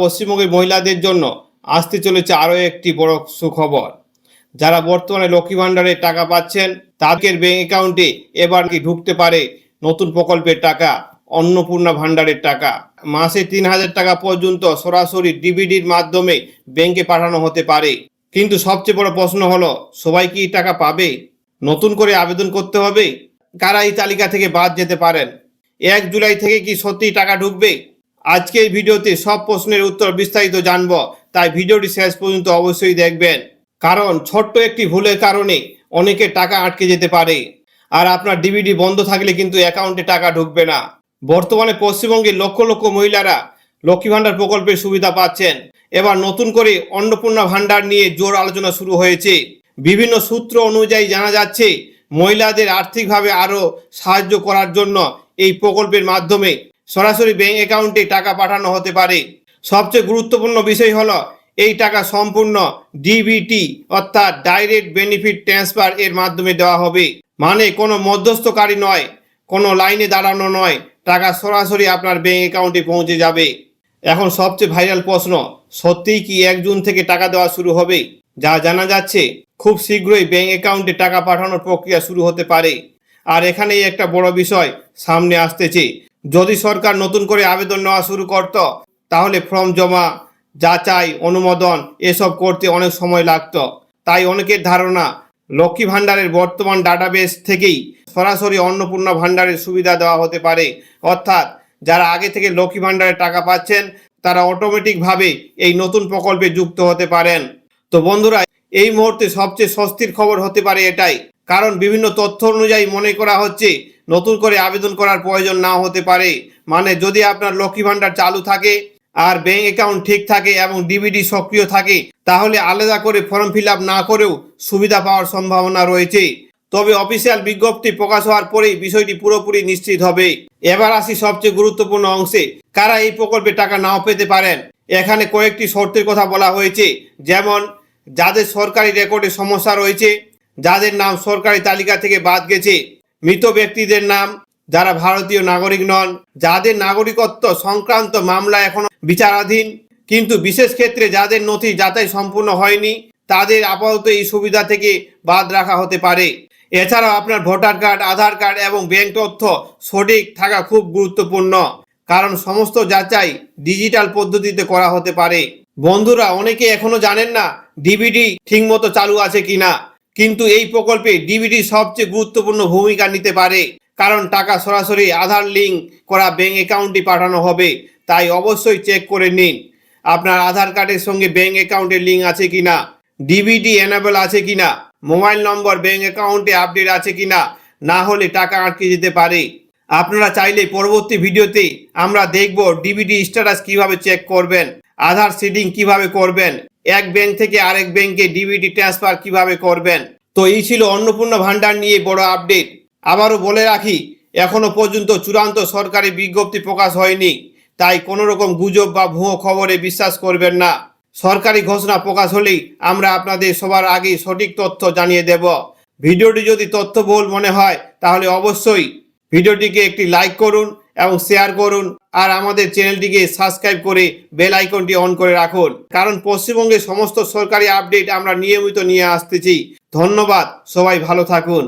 পশ্চিমবঙ্গের মহিলাদের জন্য আসতে চলেছে আরও একটি বড় সুখবর। যারা বর্তমানে লক্ষ্মী ভাণ্ডারে টাকা পাচ্ছেন তাদের ব্যাংক অ্যাকাউন্টে এবার কি ঢুকতে পারে নতুন প্রকল্পের টাকা, অন্নপূর্ণা ভাণ্ডারের টাকা। মাসে ৩,০০০ টাকা পর্যন্ত সরাসরি ডিবিডির মাধ্যমে ব্যাংকে পাঠানো হতে পারে। কিন্তু সবচেয়ে বড় প্রশ্ন হলো, সবাই কি টাকা পাবে? নতুন করে আবেদন করতে হবে? কারা এই তালিকা থেকে বাদ যেতে পারেন? ১ জুলাই থেকে কি সত্যি টাকা ঢুকবে? আজকের ভিডিওতে সব প্রশ্নের উত্তর বিস্তারিত জানবো, তাই ভিডিওটি শেষ পর্যন্ত অবশ্যই দেখবেন। কারণ ছোট্ট একটি ভুলের কারণে অনেকের টাকা আটকে যেতে পারে, আর আপনার ডিবিডি বন্ধ থাকলে কিন্তু অ্যাকাউন্টে টাকা ঢুকবে না। বর্তমানে পশ্চিমবঙ্গের লক্ষ লক্ষ মহিলারা লক্ষ্মী ভাণ্ডার প্রকল্পের সুবিধা পাচ্ছেন। এবার নতুন করে অন্নপূর্ণা ভাণ্ডার নিয়ে জোর আলোচনা শুরু হয়েছে। বিভিন্ন সূত্র অনুযায়ী জানা যাচ্ছে, মহিলাদের আর্থিকভাবে আরও সাহায্য করার জন্য এই প্রকল্পের মাধ্যমে সরাসরি ব্যাংক অ্যাকাউন্টে টাকা পাঠানো হতে পারে। সবচেয়ে গুরুত্বপূর্ণ বিষয় হলো, এই টাকা সম্পূর্ণ ডিবিটি অর্থাৎ ডাইরেক্ট বেনিফিট ট্রান্সফার এর মাধ্যমে দেওয়া হবে। মানে কোনো মধ্যস্থকারী নয়, কোনো লাইনে দাঁড়ানো নয়, টাকা সরাসরি আপনার ব্যাংক অ্যাকাউন্টে পৌঁছে যাবে। এখন সবচেয়ে ভাইরাল প্রশ্ন, সত্যিই কি ১ জুন থেকে টাকা দেওয়া শুরু হবে? যা জানা যাচ্ছে, খুব শীঘ্রই ব্যাংক অ্যাকাউন্টে টাকা পাঠানোর প্রক্রিয়া শুরু হতে পারে। আর এখানেই একটা বড় বিষয় সামনে আসতেছে। যদি সরকার নতুন করে আবেদন নেওয়া শুরু করত, তাহলে ফর্ম জমা, যাচাই, অনুমোদন এসব করতে অনেক সময় লাগত। তাই অনেকের ধারণা, লক্ষ্মী ভাণ্ডারের বর্তমান ডাটাবেস থেকেই সরাসরি অন্নপূর্ণা ভাণ্ডারের সুবিধা দেওয়া হতে পারে। অর্থাৎ যারা আগে থেকে লক্ষ্মী ভাণ্ডারের টাকা পাচ্ছেন তারা অটোমেটিকভাবে এই নতুন প্রকল্পে যুক্ত হতে পারেন। তো বন্ধুরা, এই মুহূর্তে সবচেয়ে স্বস্তির খবর হতে পারে এটাই। কারণ বিভিন্ন তথ্য অনুযায়ী মনে করা হচ্ছে নতুন করে আবেদন করার প্রয়োজন নাও হতে পারে। মানে যদি আপনার লক্ষ্মী ভাণ্ডার চালু থাকে আর ব্যাংক অ্যাকাউন্ট ঠিক থাকে এবং ডিবিডি সক্রিয় থাকে, তাহলে আলাদা করে ফর্ম ফিল আপ না করেও সুবিধা পাওয়ার সম্ভাবনা রয়েছে। তবে অফিসিয়াল বিজ্ঞপ্তি প্রকাশ হওয়ার পরেই বিষয়টি পুরোপুরি নিশ্চিত হবে। এবার আসি সবচেয়ে গুরুত্বপূর্ণ অংশে, কারা এই প্রকল্পে টাকা নাও পেতে পারেন। এখানে কয়েকটি শর্তের কথা বলা হয়েছে, যেমন যাদের সরকারি রেকর্ডে সমস্যা রয়েছে, যাদের নাম সরকারি তালিকা থেকে বাদ গেছে, মৃত ব্যক্তিদের নাম, যারা ভারতীয় নাগরিক নন, যাদের নাগরিকত্ব সংক্রান্ত মামলা এখনো বিচারাধীন, কিন্তু বিশেষ ক্ষেত্রে যাদের নথি যাচাই সম্পূর্ণ হয়নি, তাদের আপাতত এই সুবিধা থেকে বাদ রাখা হতে পারে। এছাড়াও আপনার ভোটার কার্ড, আধার কার্ড এবং ব্যাংক তথ্য সঠিক থাকা খুব গুরুত্বপূর্ণ, কারণ সমস্ত যাচাই ডিজিটাল পদ্ধতিতে করা হতে পারে। বন্ধুরা, অনেকে এখনো জানেন না ডিবিডি ঠিকমতো চালু আছে কিনা, কিন্তু এই প্রকল্পে ডিবিডি সবচেয়ে গুরুত্বপূর্ণ ভূমিকা নিতে পারে। কারণ টাকা সরাসরি আধার লিঙ্ক করা ব্যাংক অ্যাকাউন্টে পাঠানো হবে। তাই অবশ্যই চেক করে নিন আপনার আধার কার্ডের সঙ্গে ব্যাংক অ্যাকাউন্টের লিঙ্ক আছে কিনা, ডিবিডি এনেবল আছে কিনা, মোবাইল নম্বর ব্যাংক অ্যাকাউন্টে আপডেট আছে কিনা। না হলে টাকা আটকে যেতে পারে। আপনারা চাইলে পরবর্তী ভিডিওতে আমরা দেখব ডিবিডি স্ট্যাটাস কিভাবে চেক করবেন, আধার সিডিং কিভাবে করবেন, এক ব্যাংক থেকে আরেক ব্যাংকে ডিবিডি ট্রান্সফার কিভাবে করবেন। তো এই ছিল অন্নপূর্ণা ভাণ্ডার নিয়ে বড় আপডেট। আবারও বলে রাখি, এখনো পর্যন্ত চূড়ান্ত সরকারি বিজ্ঞপ্তি প্রকাশ হয়নি, তাই কোনো রকম গুজব বা ভুয়ো খবরে বিশ্বাস করবেন না। সরকারি ঘোষণা প্রকাশ হলেই আমরা আপনাদের সবার আগে সঠিক তথ্য জানিয়ে দেব। ভিডিওটি যদি তথ্যবহুল মনে হয় তাহলে অবশ্যই ভিডিওটিকে একটি লাইক করুন এবং শেয়ার করুন, আর আমাদের চ্যানেলটিকে সাবস্ক্রাইব করে বেল আইকনটি অন করে রাখুন। কারণ পশ্চিমবঙ্গের সমস্ত সরকারি আপডেট আমরা নিয়মিত নিয়ে আসতেছি। ধন্যবাদ, সবাই ভালো থাকুন।